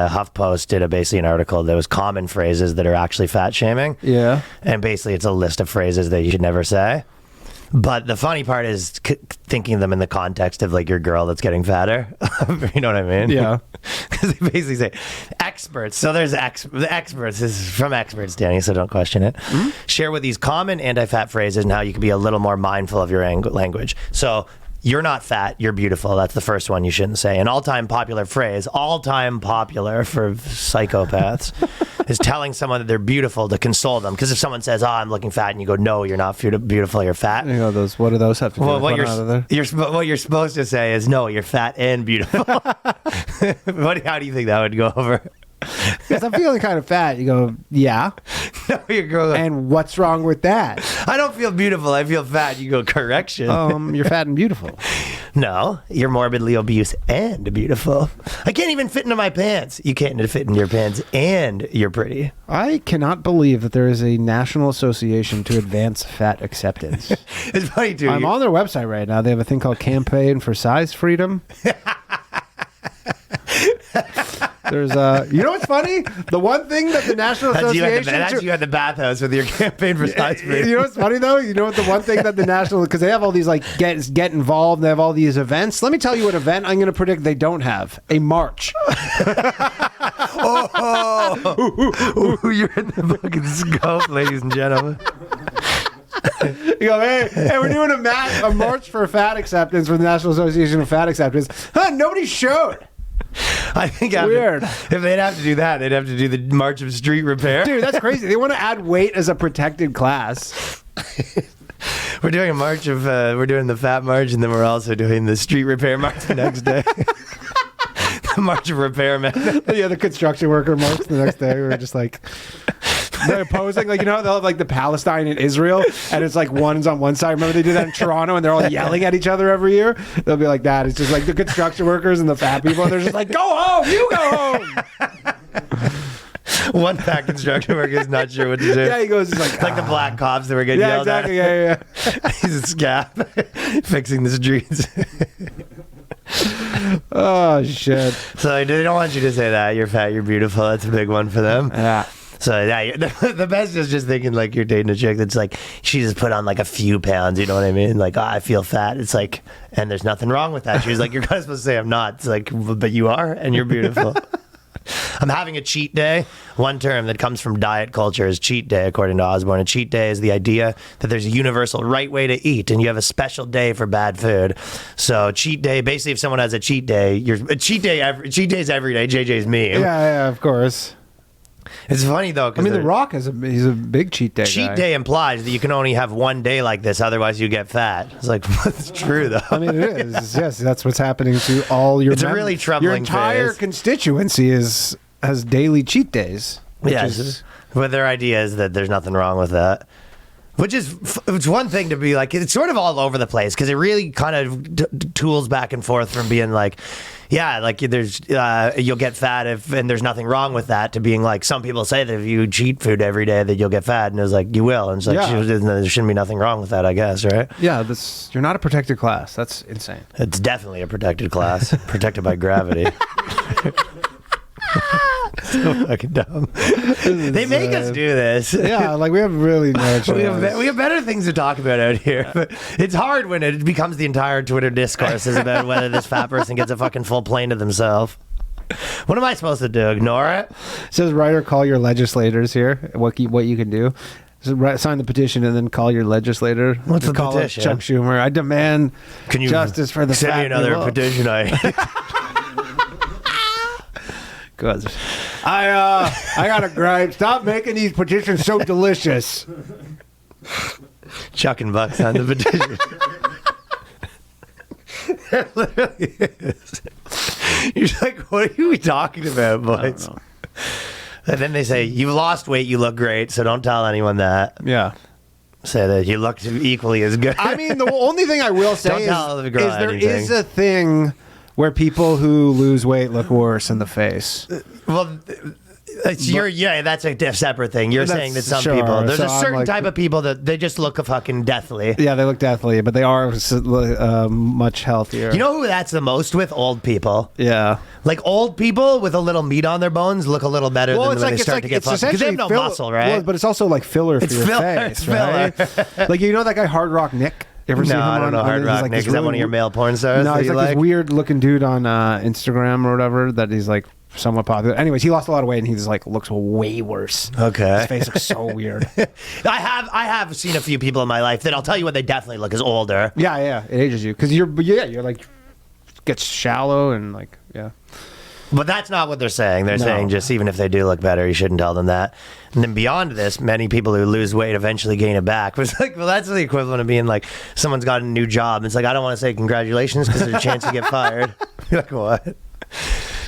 HuffPost did basically an article that was common phrases that are actually fat shaming. Yeah. And basically it's a list of phrases that you should never say. But the funny part is thinking them in the context of like your girl that's getting fatter. You know what I mean? Yeah. Because they basically say experts. So there's the experts. This is from experts, Danny, so don't question it. Mm-hmm. Share with these common anti-fat phrases and how you can be a little more mindful of your language. So you're not fat, you're beautiful. That's the first one you shouldn't say. An all-time popular phrase, all-time popular for psychopaths, is telling someone that they're beautiful to console them. Because if someone says, "Oh, I'm looking fat," and you go, "No, you're not beautiful, you're fat." You know, what do those have to do with what you're supposed to say is, "No, you're fat and beautiful." How do you think that would go over? Because I'm feeling kind of fat. You go, yeah. No, your girl goes, and what's wrong with that? I don't feel beautiful. I feel fat. You go, correction. You're fat and beautiful. No, you're morbidly obese and beautiful. I can't even fit into my pants. You can't fit in your pants and you're pretty. I cannot believe that there is a national association to advance fat acceptance. It's funny too. I'm on their website right now. They have a thing called Campaign for Size Freedom. There's you know what's funny? The one thing that the National Association... That's you at the bathhouse with your Campaign for Size Freedom. You know what's funny though? You know what the one thing that the National... Because they have all these like get involved, they have all these events. Let me tell you what event I'm going to predict they don't have. A march. Ooh, you're in the fucking scope, ladies and gentlemen. You go, hey, we're doing a march for fat acceptance for the National Association of Fat Acceptance. Nobody showed. I think weird. If they'd have to do that, they'd have to do the March of Street Repair. Dude, that's crazy. They want to add weight as a protected class. We're doing a march of, we're doing the fat march, and then we're also doing the street repair march the next day. The March of Repairmen. Yeah, the construction worker march the next day. We're just like... They're opposing, like, you know, they'll have like the Palestine and Israel, and it's like one's on one side. Remember they did that in Toronto, and they're all yelling at each other every year? They'll be like that. It's just like the construction workers and the fat people, and they're just like, go home, you go home. One fat construction worker is not sure what to do. Yeah, he goes, he's like the black cops that were getting yelled at. Yeah. He's a scab fixing the streets. Oh, shit. So they don't want you to say that. You're fat, you're beautiful. That's a big one for them. Yeah. So yeah, the best is just thinking like you're dating a chick that's like, she just put on like a few pounds, you know what I mean? Like, I feel fat. It's like, and there's nothing wrong with that. She's like, you're kind of supposed to say I'm not. It's like, but you are, and you're beautiful. I'm having a cheat day. One term that comes from diet culture is cheat day, according to Osborne. A cheat day is the idea that there's a universal right way to eat, and you have a special day for bad food. So cheat day, basically, if someone has a cheat day, cheat day's every day. JJ's meme. Yeah, of course. It's funny though. I mean, The Rock he's a big cheat day. Cheat day implies that you can only have one day like this, otherwise you get fat. It's like, it's true though. I mean, it is. Yes, that's what's happening to all your. It's a really troubling. Your entire phase. Constituency has daily cheat days. Yes, but their idea is that there's nothing wrong with that. Which is, it's one thing to be like, it's sort of all over the place because it really kind of tools back and forth from being like, yeah, like there's, you'll get fat and there's nothing wrong with that, to being like, some people say that if you cheat food every day that you'll get fat, and it was like, you will. And it's like, there shouldn't be nothing wrong with that, I guess, right? Yeah, you're not a protected class. That's insane. It's definitely a protected class, protected by gravity. So fucking dumb. They make us do this. Yeah, like we have really no choice. We have better things to talk about out here. But it's hard when it becomes the entire Twitter discourse is about whether this fat person gets a fucking full plane to themselves. What am I supposed to do? Ignore it? It says, writer, call your legislators here. What you can do. So sign the petition and then call your legislator. What's the petition? Chuck Schumer. I demand justice for the fat. Send me another petition. Good. I got a gripe. Stop making these petitions so delicious. Chucking bucks on the petition. It literally is. You're like, what are you talking about, boys? And then they say, you lost weight, you look great, so don't tell anyone that. Yeah. Say that you look equally as good. I mean, the only thing I will say is there is a thing where people who lose weight look worse in the face. Well, That's a separate thing. You're saying that some sure. people, there's So a I'm certain like- type of people that they just look fucking deathly. Yeah, they look deathly, but they are much healthier. You know who that's the most with? Old people. Yeah. Like old people with a little meat on their bones look a little better than when they start to get fucked. Because they have no muscle, right? Well, but it's also like filler for your filler, face, it's filler. right? Like, you know that guy Hard Rock Nick? You ever seen him I don't know on Hard Rock like Nick. this Is that really one of your male porn stars? No, that he's you like this weird looking dude on Instagram or whatever that he's like somewhat popular. Anyways, he lost a lot of weight and he's like looks way worse. Okay. His face looks so weird. I have seen a few people in my life that I'll tell you what they definitely look is older. Yeah, it ages you because you're like gets shallow and like But that's not what they're saying. They're No. saying just even if they do look better, you shouldn't tell them that. And then beyond this, many people who lose weight eventually gain it back. But it's like, well, that's the equivalent of being like, someone's got a new job. It's like, I don't want to say congratulations because there's a chance you get fired. You're like, what?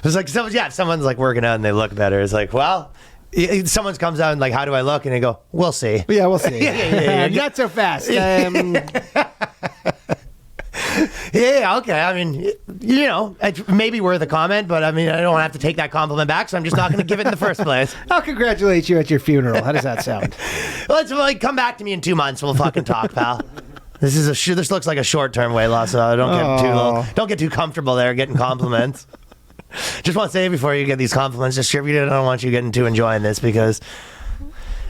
It's like, if someone's like working out and they look better. It's like, well, someone comes out and like, how do I look? And they go, we'll see. Yeah, we'll see. Yeah. Not so fast. Yeah, okay. I mean, it's maybe worth a comment, but I mean, I don't have to take that compliment back, so I'm just not going to give it in the first place. I'll congratulate you at your funeral. How does that sound? Let's like come back to me in 2 months. We'll fucking talk, pal. This looks like a short-term weight loss, so don't get too comfortable there getting compliments. Just want to say before you get these compliments distributed, I don't want you getting too enjoying this because.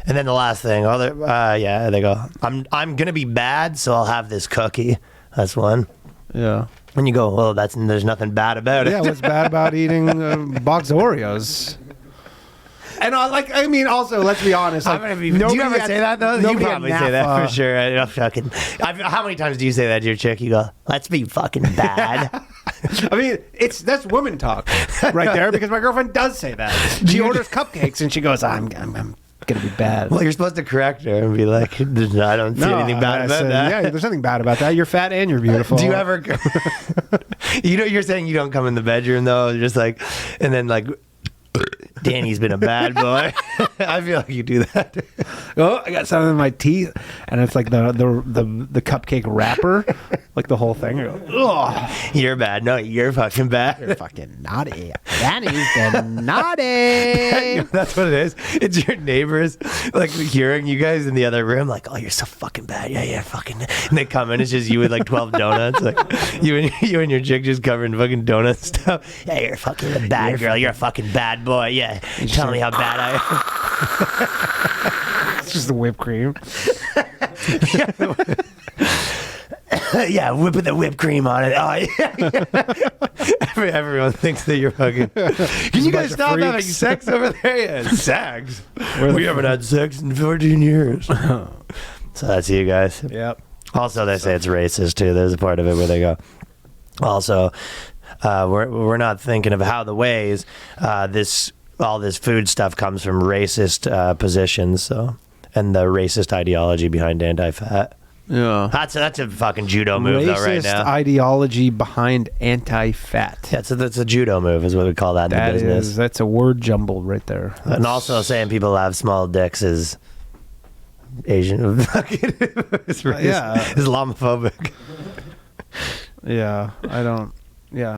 And then the last thing, they go. I'm gonna be bad, so I'll have this cookie. That's one. Yeah. When you go, well, there's nothing bad about it. Yeah, what's bad about eating box Oreos? And also, let's be honest. Like, do you ever say that though? You probably say that for sure. How many times do you say that to your chick? You go, let's be fucking bad. I mean, that's woman talk right there because my girlfriend does say that. She orders cupcakes and she goes, I'm gonna be bad. Well, you're supposed to correct her and be like, I don't see anything bad about that. Yeah, there's nothing bad about that. You're fat and you're beautiful. Do you ever? You're saying you don't come in the bedroom though, just like, and then like, Danny's been a bad boy. I feel like you do that. Oh, I got something in my teeth, and it's like the cupcake wrapper, like the whole thing. Oh, you're bad. No, you're fucking bad. You're fucking naughty. Danny's been naughty. That's what it is. It's your neighbors like hearing you guys in the other room, like, oh, you're so fucking bad. Yeah, fucking. And they come in, it's just you with like 12 donuts, like you and your chick just covered in fucking donut stuff. Yeah, you're fucking a bad girl. You're a fucking bad boy. Yeah, tell me how bad I am. It's just the whipped cream. Yeah, whipping the whipped cream on it. Oh, yeah. Everyone thinks that you're fucking. Can you guys stop having sex over there? Yeah, sex. We haven't had sex in 14 years. So that's you guys. Yep. Also, they say it's racist too. There's a part of it where they go. Also, we're not thinking of how the ways all this food stuff comes from racist positions. So, and the racist ideology behind anti-fat. Yeah. That's a fucking judo move though right now. Racist ideology behind anti-fat. Yeah, that's a judo move is what we call that in the business. That's a word jumble right there. And also saying people have small dicks is Asian. It's racist. Yeah. Islamophobic. Yeah, I don't. Yeah.